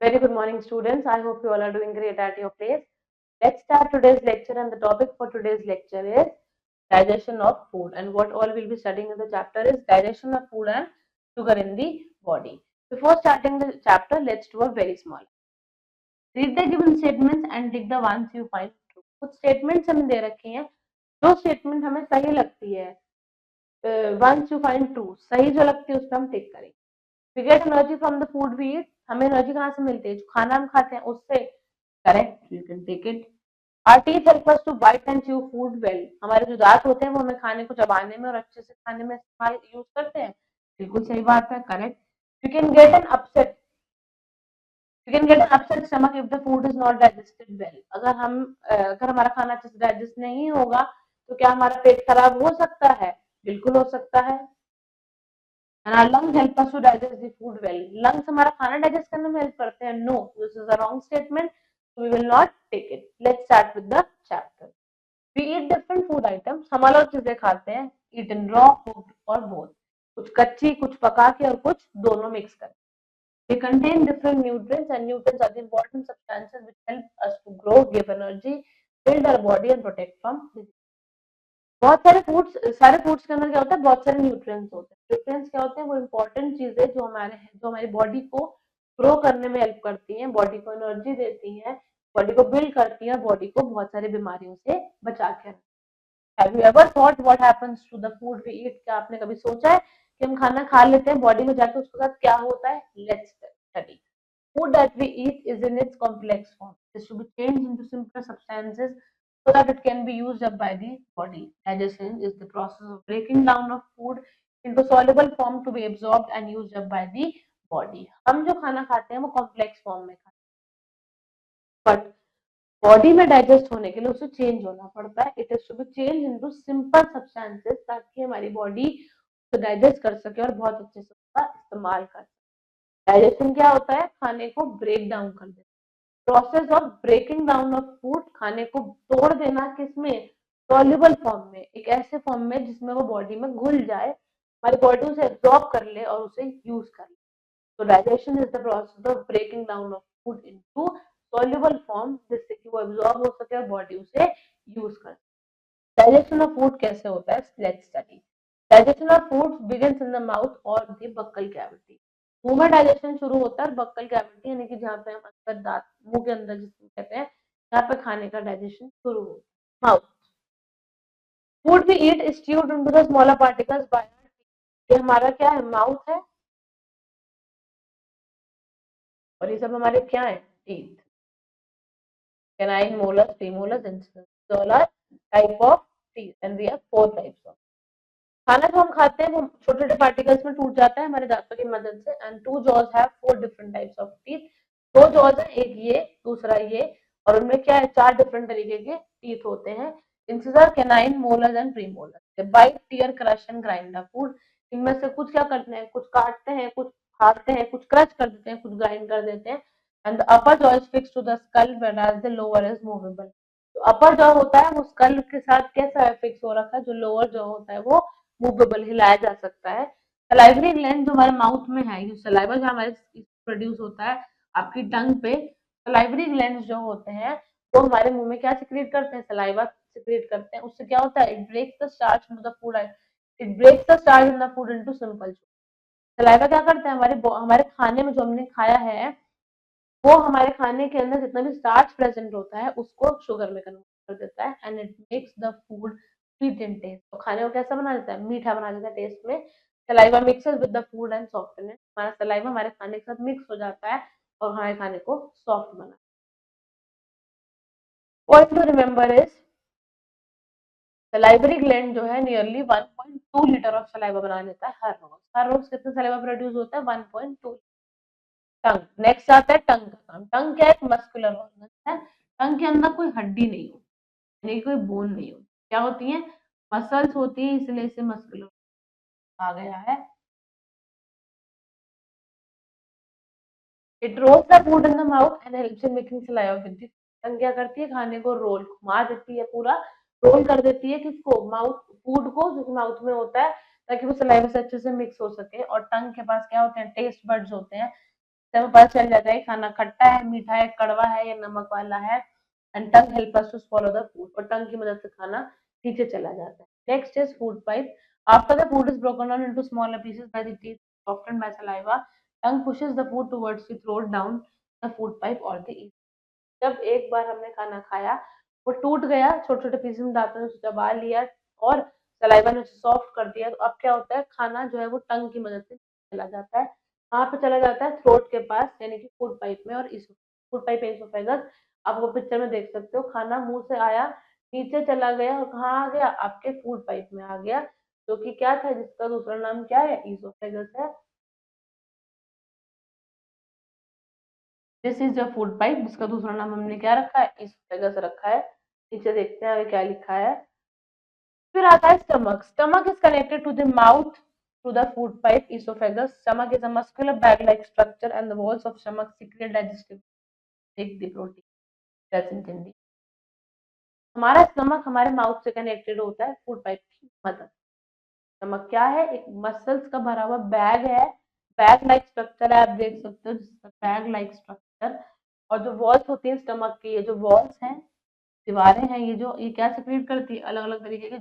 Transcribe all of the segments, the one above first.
Very good morning, students. I hope you all are doing great at your place. Let's start today's lecture, and the topic for today's lecture is digestion of food. And what all we'll be studying in the chapter is digestion of food and sugar in the body. Before starting the chapter, let's do a very small. Read the given statements and tick the ones you find true. कुछ statements हमें दे रखे हैं, जो statement हमें सही लगती है, once you find true, सही जो लगती है उस पर हम टिक करेंगे. We get energy from the food we eat. हमें एनर्जी कहाँ से मिलती है? जो खाना हम खाते हैं उससे. Correct, you can take it. Our teeth help us to bite and chew food well. हमारे जो दांत होते हैं वो हमें खाने को चबाने में और अच्छे से खाने में इस्तेमाल यूज करते हैं. बिल्कुल सही बात है, correct. You can get an upset. You can get an upset stomach if the food is not digested well. अगर हमारा खाना अच्छे से डाइजेस्ट नहीं होगा तो क्या हमारा पेट खराब हो सकता है? बिल्कुल हो सकता है. And our lungs help us to digest the food well. Lungs हमारा खाना digest करने में help करते हैं. No, this is a wrong statement. So we will not take it. Let's start with the chapter. We eat different food items. हम अलग चीजें खाते हैं. Eat in raw, cooked or both. कुछ कच्ची, कुछ पका के और कुछ दोनों मिक्स कर. They contain different nutrients, and nutrients are the important substances which help us to grow, give energy, build our body and protect from disease. बहुत सारे फूड्स के अंदर क्या होता है, बहुत सारे न्यूट्रिएंट्स होते हैं. न्यूट्रिएंट्स क्या होते हैं? वो इंपॉर्टेंट चीजें जो हमारी बॉडी को ग्रो करने में हेल्प करती हैं, बॉडी को एनर्जी देती हैं, बॉडी को बिल्ड करती हैं, बॉडी को बहुत सारी बीमारियों से बचा के. Have you ever thought what happens to the food we eat? क्या आपने कभी सोचा है कि हम खाना खा लेते हैं, बॉडी में जाके उसके साथ क्या होता है? Let's study. Food that we eat is in its complex form. It should be changed into simpler substances so that it can be used up by the body. Digestion is the process of breaking down of food into soluble form to be absorbed and used up by the body. हम जो खाना खाते हैं वो complex form में खाते हैं, but body में डाइजेस्ट होने के लिए उसे चेंज होना पड़ता है. It is to be change into simple substances ताकि हमारी बॉडी उसे डाइजेस्ट कर सके और बहुत अच्छे से उसका इस्तेमाल कर सके. डाइजेशन क्या होता है? खाने को ब्रेक डाउन कर देना. Process of breaking down of food, खाने को तोड़ देना. किसमें? सॉल्युबल फॉर्म में, एक ऐसे फॉर्म में जिसमें वो बॉडी में घुल जाए, हमारी बॉडी उसे एब्जॉर्ब कर ले और उसे यूज कर ले. तो digestion is the process of breaking down of food into soluble form, जिससे कि वो एब्जॉर्ब हो सके और बॉडी उसे यूज कर. डाइजेशन ऑफ फूड कैसे होता है? Let's study. Digestion of food begins in the mouth और द बक्कल कैविटी. मुंह में डाइजेशन शुरू होता है. बक्कल कैविटी यानी कि जहाँ पे हम अंदर दांत, मुंह के अंदर जिसको कहते हैं, जहाँ पे खाने का डाइजेशन शुरू होता है, mouth. Food we eat is stewed into the smaller particles by. ये हमारा क्या है? माउथ है. और ये सब हमारे क्या है? Teeth. Canine, molars, premolars, incisors. All are type of teeth, and we have four types of. खाना जो हम खाते हैं वो छोटे छोटे पार्टिकल्स में टूट जाता है हमारे दांतों की मदद से. And two jaws have four different types of teeth. दो जॉज है, एक ये, दूसरा ये, और उनमें क्या है? चार डिफरेंट तरीके के टीथ होते हैं. Incisor, canine, molars and premolars. They bite, tear, crush and grind the food. इनमें से कुछ क्या करते हैं? कुछ काटते हैं, कुछ फाड़ते हैं, कुछ क्रश कर देते हैं, कुछ ग्राइंड कर देते हैं. And the upper jaw is fix to the skull whereas the lower is movable. तो अपर जॉ होता है वो स्कल के साथ कैसा फिक्स हो रखा है. जो लोअर जॉ होता है वो मूवेबल, हिलाया जा सकता है. सलाइवरी ग्लैंड जो हमारे माउथ में है, ये सलाइवा जो हमारे प्रोड्यूस होता है आपकी टंग पे. सलाइवरी ग्लैंड जो होते हैं वो हमारे मुंह में क्या सिक्रीट करते हैं? सलाइवा सिक्रीट करते हैं. उससे क्या होता है? It breaks the starch into the food. It breaks the starch in the food into simple. Saliva क्या करते हैं? हमारे खाने में जो हमने खाया है वो हमारे खाने के अंदर जितना भी स्टार्च प्रेजेंट होता है उसको शुगर में कन्वर्ट कर देता है. And it makes the food sweet in taste. तो खाने को कैसा बना देता है? मीठा बना देता है टेस्ट में. Saliva mixes with the food and soften it. हमारा सलाइवा हमारे खाने के साथ मिक्स हो जाता है और हमारे खाने को सॉफ्ट बना. Point to remember is salivary gland जो है नियरली 1.2 लीटर ऑफ सलाइवा बना लेता है हर रोज. हर रोज कितना सलाइवा प्रोड्यूस होता है? 1.2. टंग. नेक्स्ट आता है टंग का काम. टंग क्या है? मस्कुलर ऑर्गन है. टंग के अंदर कोई हड्डी नहीं होती, यानी कोई बोन नहीं होती. क्या होती है? मसल्स होती है, इसलिए इसे मस्कुलर कहा गया है. It rolls the food in the mouth and helps in making saliva with the. Tongue क्या करती है? खाने को रोल, घुमा देती है, पूरा रोल कर देती है. किसको? माउथ, फूड को जो माउथ में होता है, ताकि वो सलाइवा से अच्छे से मिक्स हो सके. और टंग के पास क्या होते हैं? टेस्ट बड्स होते हैं. से हमें पता चल जाता है खाना खट्टा है, मीठा है, कड़वा है या नमक वाला है। And tongue help us to swallow the food, और टंग की मदद से खाना नीचे चला जाता है। Next is food pipe. After the food is broken down into smaller pieces by the teeth, softened by saliva, tongue pushes the food towards the throat down the food pipe or the ear। जब एक बार हमने खाना खाया, वो टूट गया, छोटे छोटे पीसेस में दांतों ने उसे दबा लिया और सलाइवा ने उसे सॉफ्ट कर दिया, तो अब क्या होता है, खाना जो है वो टंग की मदद से चला जाता है। कहाँ पे चला जाता है? थ्रोट के पास, यानी कि फूड पाइप में। और इस फूड पाइप एसोफेगस, आप वो पिक्चर में देख सकते हो, खाना मुंह से आया, नीचे चला गया, और कहाँ आ गया? आपके फूड पाइप में आ गया, जो कि क्या था, जिसका दूसरा नाम क्या है? ईसोफेगस है। This is the food pipe, जिसका दूसरा नाम हमने क्या रखा है? ईसोफेगस रखा है। नीचे देखते हैं आगे क्या लिखा है। फिर आता है stomach. Stomach is connected to the mouth through the food pipe esophagus. Stomach is a muscular bag-like structure and the walls of stomach secrete digestive take the protein present in the। हमारा stomach हमारे mouth से connected होता है food pipe की मदद। Stomach क्या है? एक मसल्स का भरा हुआ बैग है, बैग लाइक स्ट्रक्चर है, आप देख सकते हो, जिसका बैग लाइक स्ट्रक्चर। और जो वॉल्स होती है स्टमक की, ये जो वॉल्स हैं, दीवारें हैं, ये क्या सेक्रेट करती है? अलग अलग तरीके के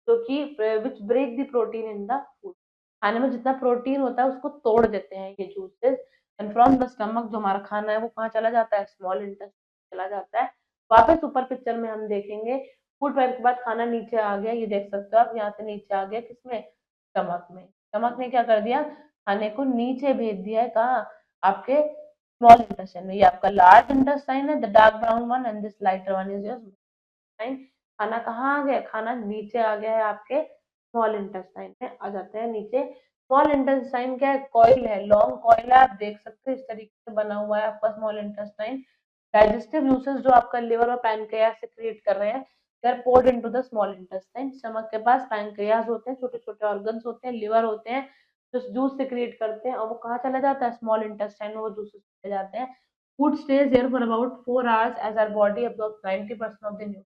जो कि which break the protein in the food. खाने में जितना प्रोटीन होता है उसको तोड़ देते हैं ये juices. And from the stomach, जो हमारा खाना है वो कहाँ चला जाता है? स्मॉल इंटेस्टाइन चला जाता है। वापस ऊपर पिक्चर में हम देखेंगे, फूड पाइप के बाद खाना नीचे आ गया, ये देख सकते हो आप, यहाँ से नीचे आ गया, किसमें? स्टमक में। स्टमक ने क्या कर दिया? खाने को नीचे भेज दिया है, कहाँ? आपके स्मॉल इंटेस्टाइन में। ये आपका लार्ज इंटेस्टाइन है, the dark brown one, and this lighter one is your. खाना कहाँ आ गया? खाना नीचे आ गया है, आपके स्मॉल इंटेस्टाइन में आ जाते हैं नीचे। स्मॉल इंटेस्टाइन क्या है? कॉइल है, लॉन्ग कॉइल है, आप देख सकते हो, इस तरीके से बना हुआ है आपका स्मॉल इंटेस्टाइन। डाइजेस्टिव यूसेस जो आपका लिवर और पैनक्रियाज से क्रिएट कर रहे हैं, they are poured into the small intestine. Stomach के पास पैनक्रियाज होते हैं, छोटे छोटे ऑर्गन्स होते हैं, लिवर होते हैं, जो जूस से क्रिएट करते हैं, और वो कहाँ चला जाता है? स्मॉल इंटेस्टाइन में वो जूसेस चले जाते हैं। Food stays there for about 4 hours as our body absorbs 90% of the nutrients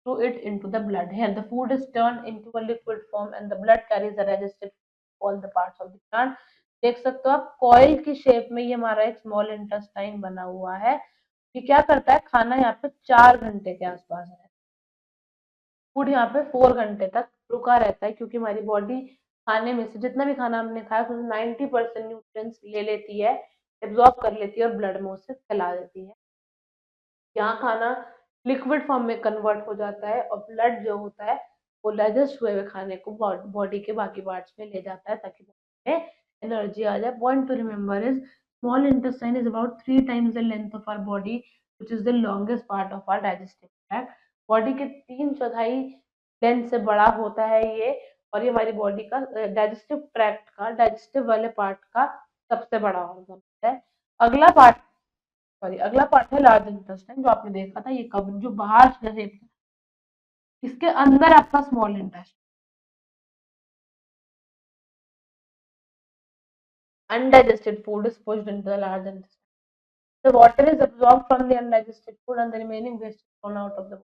through it into the blood. Here, the food is turned into a liquid form and the blood carries the digestive all the parts of the plant। देख सकते हो आप, coil की shape में ये हमारा एक small intestine बना हुआ है। ये क्या करता है? खाना यहाँ पे 4 घंटे के आसपास है, फूड यहाँ पे 4 घंटे तक रुका रहता है, क्योंकि हमारी बॉडी खाने में से जितना भी खाना हमने खाया उसमें 90% न्यूट्रिएंट्स ले लेती है, एब्जॉर्ब कर लेती है और ब्लड में उसे फैला देती है। यहाँ खाना लिक्विड फॉर्म में कन्वर्ट हो जाता है और ब्लड जो होता है वो डाइजेस्ट हुए हुए खाने को बॉडी के बाकी पार्ट्स में ले जाता है, ताकि बॉडी में एनर्जी आ जाए। Point to remember is small intestine is about 3 times the length of our body, which is the longest part of our digestive tract. Body के 3/4 लेंथ से बड़ा होता है ये, और ये हमारी बॉडी का डाइजेस्टिव ट्रैक्ट का, डाइजेस्टिव वाले पार्ट का सबसे बड़ा ऑर्गन है। अगला पार्ट, सॉरी, अगला पार्ट है लार्ज इंटेस्टाइन, जो आपने देखा था, ये कब जो बाहर जैसे इसके अंदर आपका small intestine. Undigested food is pushed into the large intestine. The water is absorbed from the undigested food and the remaining waste is thrown out of the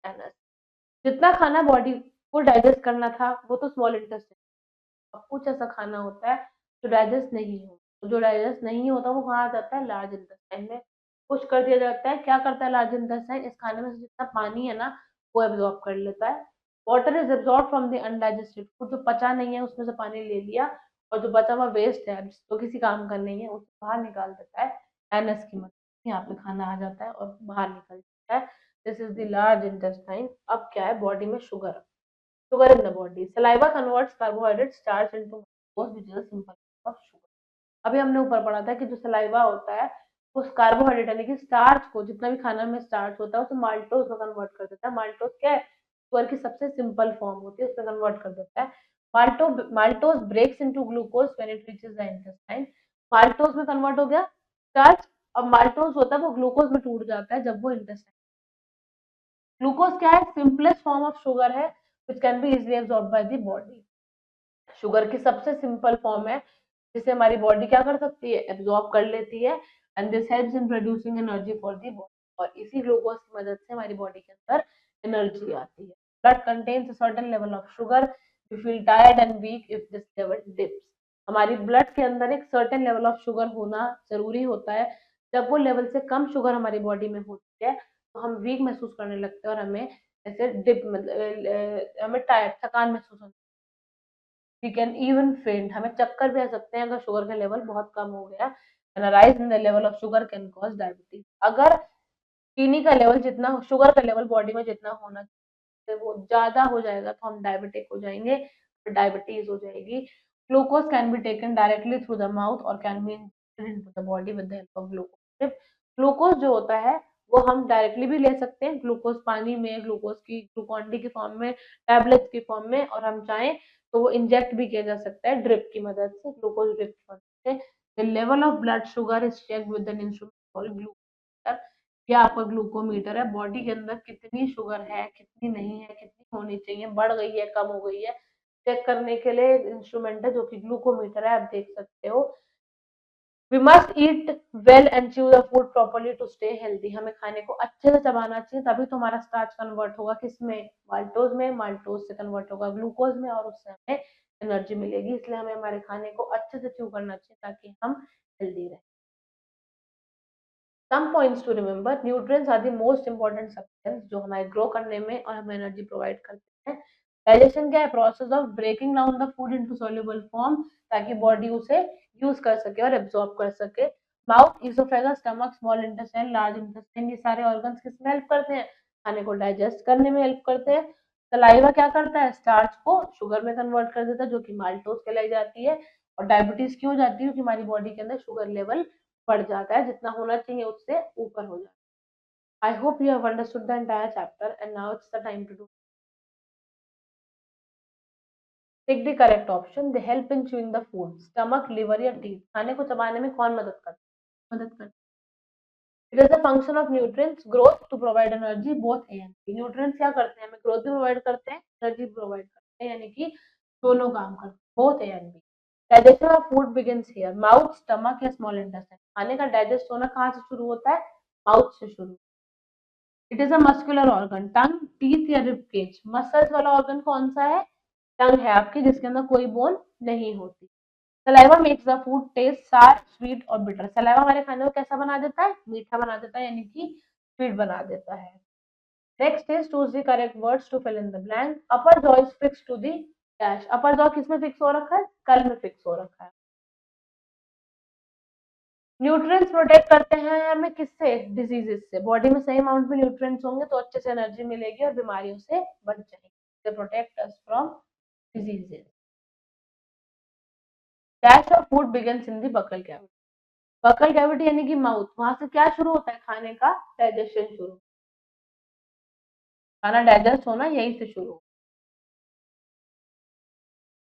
anus। जितना खाना बॉडी को डाइजेस्ट करना था वो तो स्मॉल इंटेस्टाइन। अब कुछ ऐसा खाना होता है जो डाइजेस्ट नहीं हो, तो जो डाइजेस्ट नहीं होता वो कहाँ आ जाता है? लार्ज इंटेस्टाइन में पुश कर दिया जाता है। क्या करता है लार्ज इंटेस्टाइन? इस खाने में से जितना पानी है ना वो एब्जॉर्ब कर लेता है। Water is absorb from the undigested food, जो पचा नहीं है उसमें से पानी ले लिया, और जो बचा हुआ वेस्ट है तो किसी काम का नहीं है उसे बाहर निकाल देता है एनस की मदद से। यहाँ पे खाना आ जाता है और बाहर निकल जाता है। This is the large intestine. अब क्या है? बॉडी में sugar, sugar in the body, saliva converts carbohydrate starch into glucose, which is a simple form of sugar। अभी हमने ऊपर पढ़ा था कि जो सलाइवा होता है उस कार्बोहाइड्रेट यानी कि स्टार्च को, जितना भी खाना में स्टार्च होता है उसे माल्टोज में कन्वर्ट कर देता है। माल्टोज क्या है? शुगर की सबसे सिंपल फॉर्म होती है, उसमें कन्वर्ट कर देता है। Maltose breaks into glucose when it reaches the intestine. Maltose में कन्वर्ट हो गया स्टार्च। अब माल्टोज होता है वो ग्लूकोज में टूट जाता है जब वो इंटेस्टाइन। ग्लूकोज क्या है? सिंपलेस्ट फॉर्म ऑफ शुगर है, which can be easily absorb by the body. Sugar की सबसे सिंपल फॉर्म है, जिसे हमारी बॉडी क्या कर सकती है? एब्जॉर्ब कर लेती है। And this helps in producing energy for the body, और इसी ग्लूकोज की मदद से हमारी बॉडी के अंदर एनर्जी आती है। Blood contains a certain level of sugar, you feel tired and weak if this level dips। हमारी ब्लड के अंदर एक सर्टेन लेवल ऑफ शुगर होना जरूरी होता है। जब वो लेवल से कम शुगर हमारी बॉडी में होती है तो हम वीक महसूस करने लगते हैं और हमें ऐसे डिप मतलब हमें टायर्ड थकान महसूस होती है। वी कैन इवन फेंट, हमें चक्कर भी आ सकते हैं अगर शुगर का लेवल बहुत कम हो गया। Rise in the level of sugar cane cause diabetes. अगर चीनी का लेवल जितना शुगर का लेवल बॉडी में जितना होना चाहिए वो ज्यादा हो जाएगा तो हम डायबिटिक हो जाएंगे, डायबिटीज हो जाएगी। Glucose can be taken directly through the mouth और can be injected into the body with the help of glucose. Glucose जो होता है वो हम डायरेक्टली भी ले सकते हैं, ग्लूकोज पानी में, ग्लूकोज की ग्लूकॉन डी की फॉर्म में, टैबलेट्स की फॉर्म में, और हम चाहें तो वो इंजेक्ट भी किया जा सकता है ड्रिप की मदद से, ग्लूकोज ड्रिप की मदद से। The level of blood sugar is check with an instrument called glucometer. ये आपका ग्लूकोमीटर है, बॉडी के अंदर कितनी शुगर है, कितनी नहीं है, कितनी होनी चाहिए, बढ़ गई है, कम हो गई है, चेक करने के लिए इंस्ट्रूमेंट है जो कि ग्लूकोमीटर है, आप देख सकते हो। We must eat well and chew the food properly to stay healthy. हमें खाने को अच्छे से चबाना चाहिए तभी तो हमारा स्टार्च कन्वर्ट होगा किसमें, माल्टोज में, माल्टोज से कन्वर्ट होगा ग्लूकोज में और उससे हमें एनर्जी मिलेगी। इसलिए हमें हमारे खाने को अच्छे से च्यू करना चाहिए ताकि हम हेल्दी रहें। Some points to remember, nutrients are the most important substance जो हमारे ग्रो करने में और हमें एनर्जी प्रोवाइड करते हैं। डाइजेशन क्या है, process of breaking down the food into soluble form ताकि बॉडी उसे यूज कर सके और एब्जॉर्ब कर सके। Mouth, esophagus, stomach, small intestine, large intestine, ये सारे ऑर्गन्स किसमें हेल्प करते हैं, खाने को डाइजेस्ट करने में हेल्प करते हैं। सलाइवा क्या करता है, स्टार्च को शुगर में कन्वर्ट कर देता है जो कि माल्टोज कहलाई जाती है। और डायबिटीज क्यों हो जाती है, क्योंकि हमारी बॉडी के अंदर शुगर लेवल बढ़ जाता है, जितना होना चाहिए उससे ऊपर हो जाता है। I hope you have understood the entire chapter and now it's the time to do tick the correct option. They help in chewing the food, stomach, liver या टीथ, खाने को चबाने में कौन मदद करता है। It is the function of nutrients growth to provide energy both A and B. Nutrients क्या करते हैं, हमें ग्रोथ भी प्रोवाइड करते हैं, एनर्जी प्रोवाइड करते हैं, यानी कि दोनों काम करते हैं, both A and B. Digestion of food begins here, mouth, stomach या स्मॉल इंटेस्टाइन। खाने का डाइजेस्ट होना कहाँ से शुरू होता है, माउथ से शुरू। It is a muscular organ, tongue, teeth या रिब केज। मसल्स वाला ऑर्गन कौन सा है, टंग है आपकी जिसके अंदर कोई बोन नहीं होती। Saliva makes the food taste sour, sweet और बिटर। सलाइवा हमारे खाने को कैसा बना देता है, मीठा बना देता है, यानी कि स्वीट बना देता है। Next is choose the correct words to fill in the blank. Upper jaw is fix to the dash. Upper jaw किस में फिक्स हो रखा है, कल में फिक्स हो रखा है। न्यूट्रिएंट्स प्रोटेक्ट करते हैं हमें किससे, डिजीजेस से। बॉडी में सही अमाउंट में न्यूट्रिएंट्स होंगे तो अच्छे से एनर्जी मिलेगी और बीमारियों से बच जाएंगे। They protect us from diseases. Dash of food begins in the buccal cavity. Buccal cavity यानी कि माउथ, वहां से क्या शुरू होता है, खाने का डाइजेशन शुरू, खाना डाइजेस्ट होना यहीं से शुरू।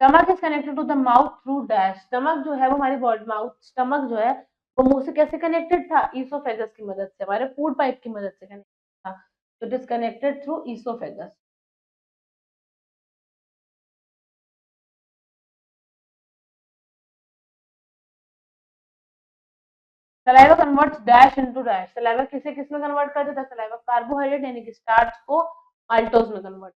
Stomach is connected to the mouth through dash. Stomach जो है वो हमारी बॉडी, माउथ स्टमक जो है वो मुंह से कैसे कनेक्टेड था, ईसोफेगस की मदद से, हमारे फूड पाइप की मदद से कनेक्टेड था। तो it is connected through oesophagus. Saliva converts dash into dash. Saliva किसे किस में कन्वर्ट कर देता है, सलाइवा कार्बोहाइड्रेट यानी कि स्टार्च को माल्टोज में convert.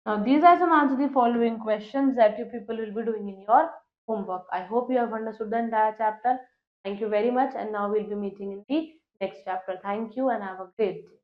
Now, these are some answers to the following questions that you people will be doing in your homework. I hope you have understood the entire chapter. Thank you very much. And now we'll be meeting in the next chapter. Thank you and have a great day.